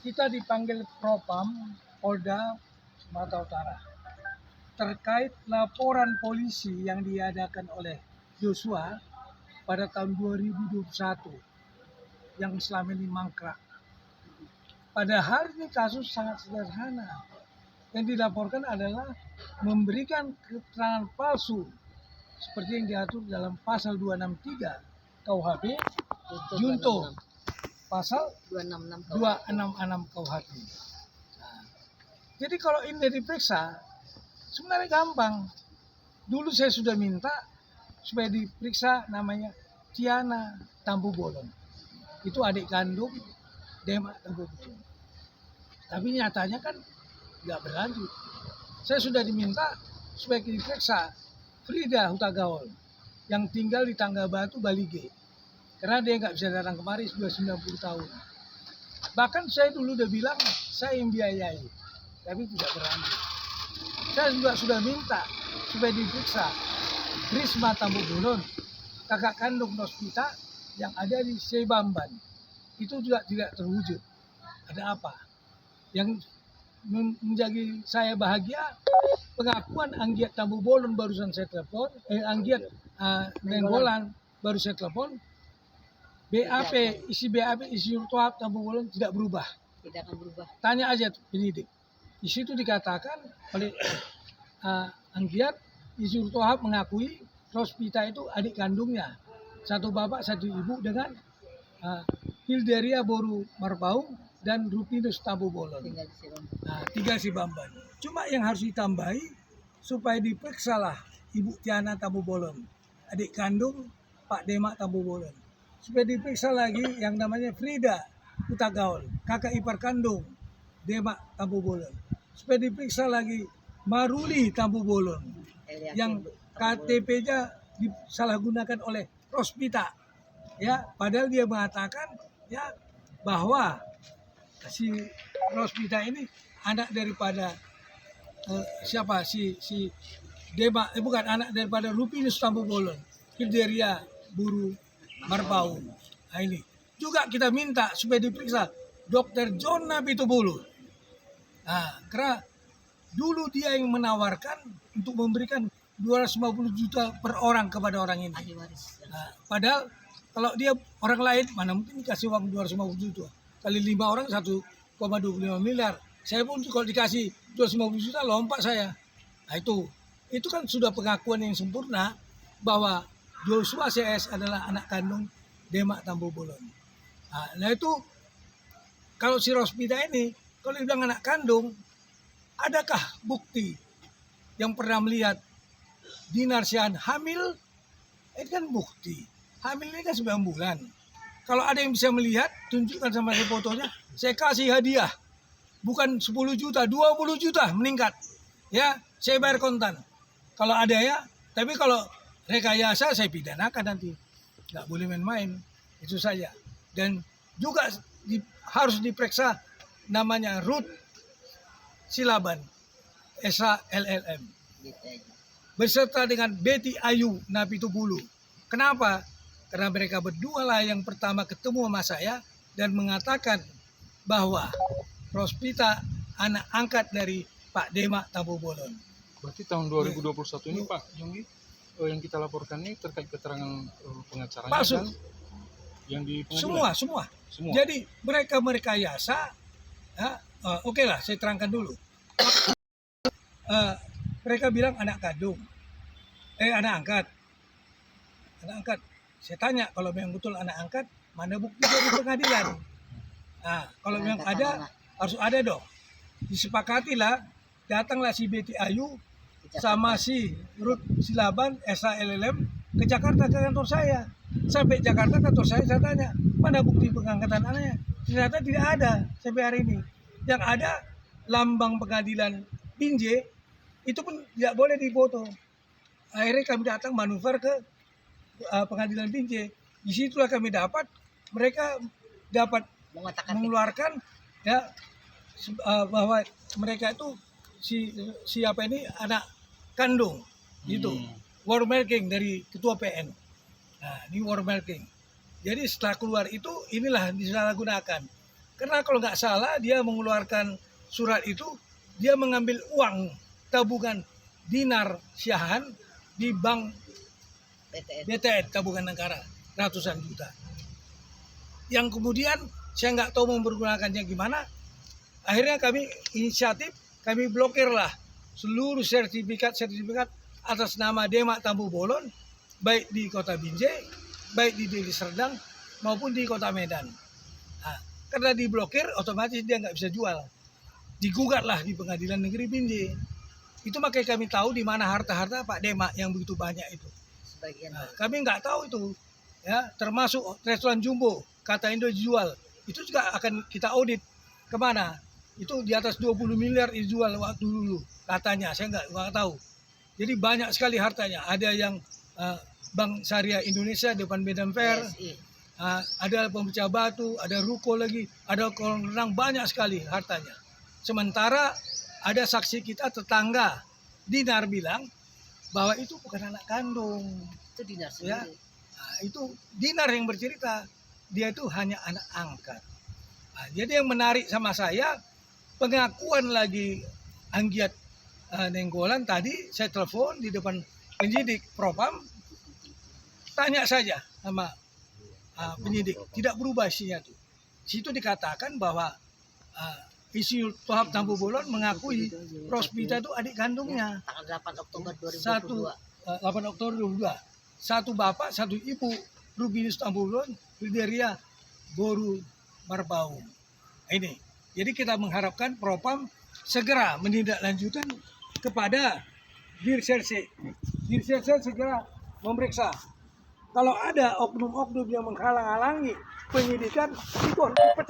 Kita dipanggil Propam Polda Sumatera Utara terkait laporan polisi yang diadakan oleh Joshua pada tahun 2021 yang selama ini mangkrak. Padahal ini kasus sangat sederhana. Yang dilaporkan adalah memberikan keterangan palsu seperti yang diatur dalam pasal 263 KUHP junto pasal 266 KUHP. Nah, jadi kalau ini diperiksa sebenarnya gampang. Dulu saya sudah minta supaya diperiksa namanya Tiana Tampu Bolon. Itu adik kandung Demak Tampu Bolon. Tapi nyatanya kan nggak berlanjut. Saya sudah diminta supaya diperiksa Frida Hutagaol yang tinggal di Tangga Batu, Balige. Karena dia nggak bisa datang kemari sudah 90 tahun. Bahkan saya dulu udah bilang saya yang biayai, tapi tidak berlanjut. Saya juga sudah minta supaya diperiksa Risma Tampu Bolon, kakak kandung Rospita yang ada di Sebamban. Itu juga tidak terwujud. Ada apa? Yang menjadi saya bahagia, pengakuan Anggiat Tampu Bolon barusan saya telepon, Anggiat Nenggolan baru saya telepon, BAP, isi Yurtohap Tampu Bolon tidak berubah. Tidak akan berubah. Tanya aja penyidik. Di situ dikatakan oleh Anggiat, isi Yurtohap mengakui Rospita itu adik kandungnya. Satu bapak, satu ibu dengan Hilderia Boru Marpaung dan Rupinus Tampu Bolon. Tinggal si Bamban. Cuma yang harus ditambahi supaya diperiksalah Ibu Tiana Tampu Bolon, adik kandung Pak Demak Tampu Bolon. Supaya diperiksa lagi yang namanya Frida Hutagaol, kakak ipar kandung Demak Tampu Bolon. Supaya diperiksa lagi Maruli Tampu Bolon yang KTP-nya disalahgunakan oleh Rospita. Ya, padahal dia mengatakan ya bahwa si Rospita ini anak daripada siapa si Demak, bukan anak daripada Rupinus Tampu Bolon, Hilderia Buru Marpaung. Nah ini juga kita minta supaya diperiksa Dr. John Napitupulu. Nah, karena dulu dia yang menawarkan untuk memberikan 250 juta per orang kepada orang ini. Nah, padahal kalau dia orang lain mana mungkin dikasih uang 250 juta. Kali 5 orang 1,25 miliar. Saya pun kalau dikasih 250 juta lompat saya. Nah itu kan sudah pengakuan yang sempurna bahwa Joshua CS adalah anak kandung Demak Tampu Bolon. Nah itu kalau si Rospita ini kalau dibilang anak kandung, adakah bukti yang pernah melihat Dinar Sihan hamil? Ini kan bukti. Hamil ini kan 9 bulan. Kalau ada yang bisa melihat, tunjukkan sama saya fotonya, saya kasih hadiah. Bukan 10 juta, 20 juta meningkat. Ya, saya bayar kontan. Kalau ada ya, tapi kalau rekayasa saya pidanakan nanti. Nggak boleh main-main, itu saja. Dan juga harus diperiksa namanya Ruth Silaban, SA LLM. Beserta dengan Betty Ayu Napitupulu. Kenapa? Karena mereka berdua lah yang pertama ketemu sama saya dan mengatakan bahwa Rospita anak angkat dari Pak Demak Tampu Bolon. Berarti tahun 2021 ini Pak Jonggi, yang kita laporkan ini terkait keterangan pengacaranya palsu. Dan yang di pengadilan? Semua. Jadi mereka merekayasa. Oke lah, saya terangkan dulu. Mereka bilang anak kandung, anak angkat. Saya tanya kalau memang betul anak angkat, mana bukti dari pengadilan? Kalau memang ada, harus ada dong. Disepakatilah, datanglah si Betty Ayu sama si Ruth Silaban, SALLM ke Jakarta ke kantor saya. Sampai Jakarta kantor saya tanya, mana bukti pengangkatan anaknya? Ternyata tidak ada sampai hari ini. Yang ada lambang pengadilan Binjai, itu pun tidak boleh difoto. Akhirnya kami datang manuver ke pengadilan Binjai. Disitulah kami dapat mereka dapat mengeluarkan ya bahwa mereka itu siapa ini anak kandung gitu. War marking dari ketua PN. Nah, ini war marking. Jadi setelah keluar itu inilah disalahgunakan Karena kalau nggak salah dia mengeluarkan surat itu, dia mengambil uang tabungan dinar Syahan di bank BTN tabungan negara ratusan juta. Yang kemudian saya nggak tahu mempergunakannya gimana. Akhirnya kami inisiatif, kami blokirlah seluruh sertifikat atas nama Demak Tampu Bolon, baik di Kota Binjai, baik di Deli Serdang maupun di Kota Medan. Nah, karena diblokir, otomatis dia nggak bisa jual. Digugatlah di Pengadilan Negeri Binjai. Itu makanya kami tahu di mana harta-harta Pak Demak yang begitu banyak itu. Nah, kami nggak tahu itu, ya, termasuk restoran Jumbo, kata Indo dijual. Itu juga akan kita audit kemana. Itu di atas 20 miliar dijual waktu dulu, katanya. Saya nggak tahu. Jadi banyak sekali hartanya. Ada yang Bank Syariah Indonesia depan Medan Fair, ada pemecah batu, ada ruko lagi, ada kolam renang, banyak sekali hartanya. Sementara ada saksi kita tetangga, Dinar bilang bahwa itu bukan anak kandung. Itu Dinar sendiri. Ya, nah, itu Dinar yang bercerita, dia itu hanya anak angkat. Nah, jadi yang menarik sama saya, pengakuan lagi Anggiat Nenggolan tadi, saya telepon di depan penyidik Propam, tanya saja sama penyidik, tidak berubah isinya tuh. Situ dikatakan bahwa Insinyur Tohab Tampu Bolon mengakui Rospita itu adik kandungnya. Tanggal 8 Oktober 2022. 8 Oktober 2022. Satu bapak, satu ibu, Rubinus Tampu Bolon, Krideria Boru Marbau. Ini. Jadi kita mengharapkan Propam segera menindaklanjutan kepada Dirserse. Dirserse segera memeriksa. Kalau ada oknum-oknum yang menghalang-halangi penyidikan, itu harus dipecat.